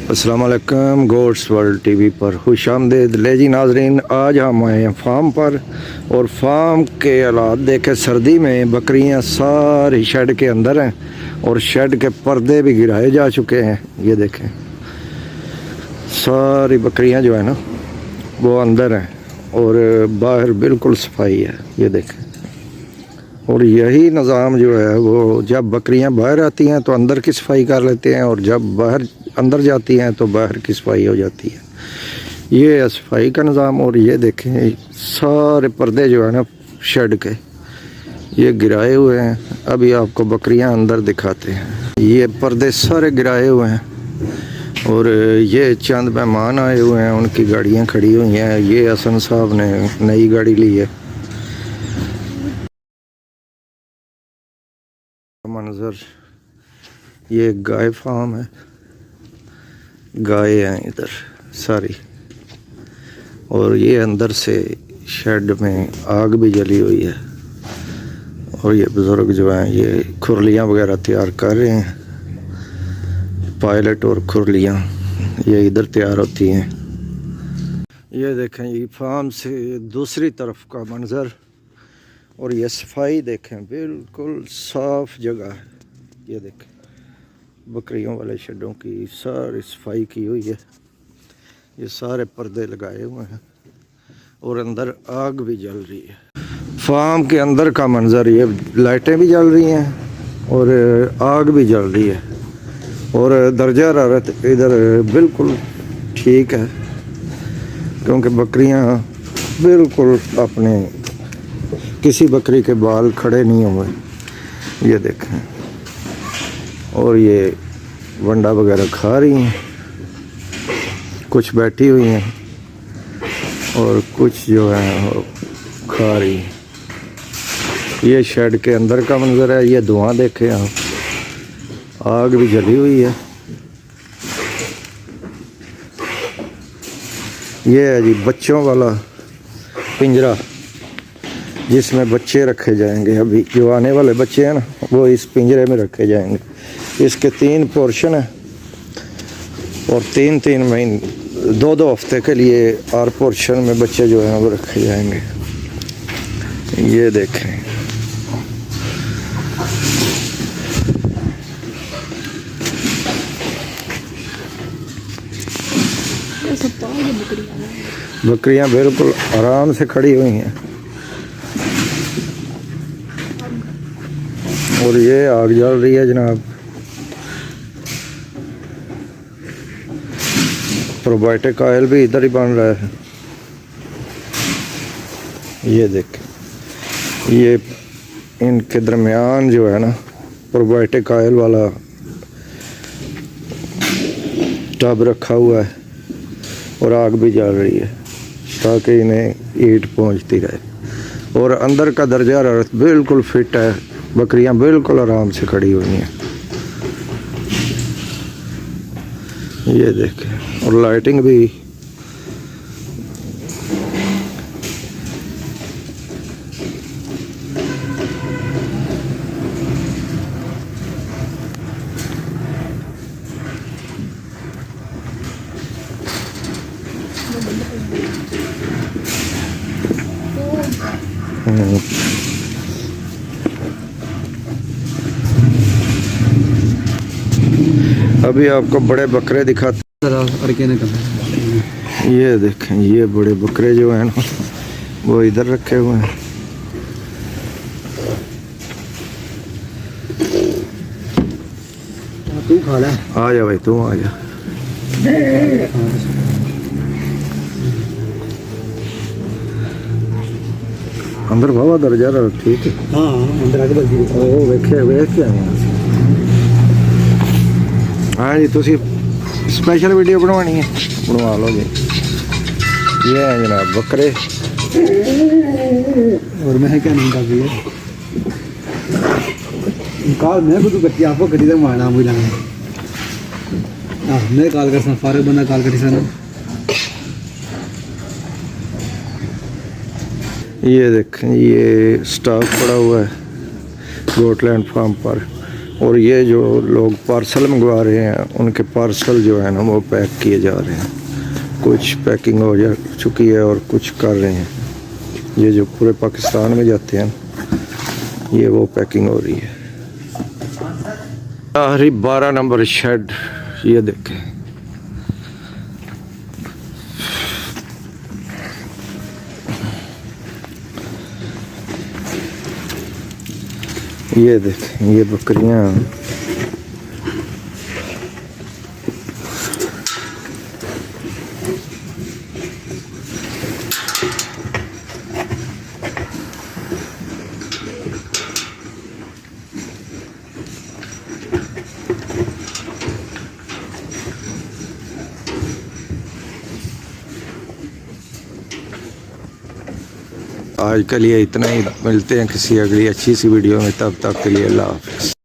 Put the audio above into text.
अस्सलाम वालेकुम। Gods world TV पर खुशामदीद। ले जी नाजरीन, आज हम आए हैं फार्म पर और फार्म के हालात देखे। सर्दी में बकरियां सारी शेड के अंदर हैं और शेड के पर्दे भी गिराए जा चुके हैं। ये देखें, सारी बकरियां जो है ना वो अंदर हैं और बाहर बिल्कुल सफाई है। ये देखें, और यही निज़ाम जो है वो जब बकरियां बाहर आती हैं तो अंदर की सफाई कर लेते हैं और जब बाहर अंदर जाती हैं तो बाहर की सफाई हो जाती है। ये है सफाई का निज़ाम। और ये देखें, सारे पर्दे जो है ना शेड के ये गिराए हुए हैं। अभी आपको बकरियां अंदर दिखाते हैं। ये पर्दे सारे गिराए हुए हैं और ये चंद मेहमान आए हुए हैं, उनकी गाड़ियां खड़ी हुई हैं। ये हसन साहब ने नई गाड़ी ली है। मंजर, ये गाय फार्म है, गाय हैं इधर सारी। और ये अंदर से शेड में आग भी जली हुई है और ये बुज़ुर्ग जो हैं ये खुरलियाँ वगैरह तैयार कर रहे हैं। पायलट और खुरलियाँ ये इधर तैयार होती हैं। ये देखें, ये फार्म से दूसरी तरफ का मंजर और ये सफाई देखें, बिल्कुल साफ जगह है। ये देखें, बकरियों वाले शेडों की सारी सफाई की हुई है। ये सारे पर्दे लगाए हुए हैं और अंदर आग भी जल रही है। फार्म के अंदर का मंजर, ये लाइटें भी जल रही हैं और आग भी जल रही है और दर्जा हरारत इधर बिल्कुल ठीक है क्योंकि बकरियां बिल्कुल अपने, किसी बकरी के बाल खड़े नहीं हुए। ये देखें, और ये वंडा वगैरह खा रही हैं, कुछ बैठी हुई हैं और कुछ जो है वो खा रही हैं। ये शेड के अंदर का मंजर है। ये धुआं देखें आप, आग भी जली हुई है। ये है जी बच्चों वाला पिंजरा जिसमें बच्चे रखे जाएंगे। अभी जो आने वाले बच्चे हैं ना वो इस पिंजरे में रखे जाएंगे। इसके 3 पोर्शन है और 3-3 महीने 2-2 हफ्ते के लिए हर पोर्शन में बच्चे जो हैं वो रखे जाएंगे। ये देखें, बकरियां बिल्कुल आराम से खड़ी हुई हैं और ये आग जल रही है जनाब। प्रोबायोटिक ऑयल भी इधर ही बन रहा है। ये देखें, ये इनके दरमियान जो है ना प्रोबायोटिक ऑयल वाला टब रखा हुआ है और आग भी जल रही है ताकि इन्हें हीट पहुंचती रहे। और अंदर का दर्जा हरारत बिल्कुल फिट है। बकरियां बिल्कुल आराम से खड़ी हुई हैं। ये देखें, और लाइटिंग भी अभी आपको बड़े बकरे दिखाते। ये देखें, ये बड़े बकरे जो हैं ना वो इधर रखे हुए हैं। तू खा ले, आ जा भाई, तू आ जा। अंदर बाबा दर्जा रहा ठीक है। हाँ अंदर आके बल्दी ओ वेखे वेख के आए। हाँ जी, तुसी स्पेशल वीडियो बनवानी है, बनवा लो जी। ये है जनाब बकरे। और मैं क्या नहीं कर रही है कॉल मैं को तू करती आपको करी तक मारना मुझे लगा। हाँ मैं कॉल कर फारूक बंदा कॉल करी सन। ये देखें, ये स्टॉक पड़ा हुआ है गोटलैंड फार्म पर और ये जो लोग पार्सल मंगवा रहे हैं उनके पार्सल जो है ना वो पैक किए जा रहे हैं। कुछ पैकिंग हो जा चुकी है और कुछ कर रहे हैं। ये जो पूरे पाकिस्तान में जाते हैं ये वो पैकिंग हो रही है। आखिरी 12 नंबर शेड ये देखें, ये देखें ये बकरियां आज के लिए इतना ही। मिलते हैं किसी अगली अच्छी सी वीडियो में, तब तक के लिए अल्लाह हाफ़िज़।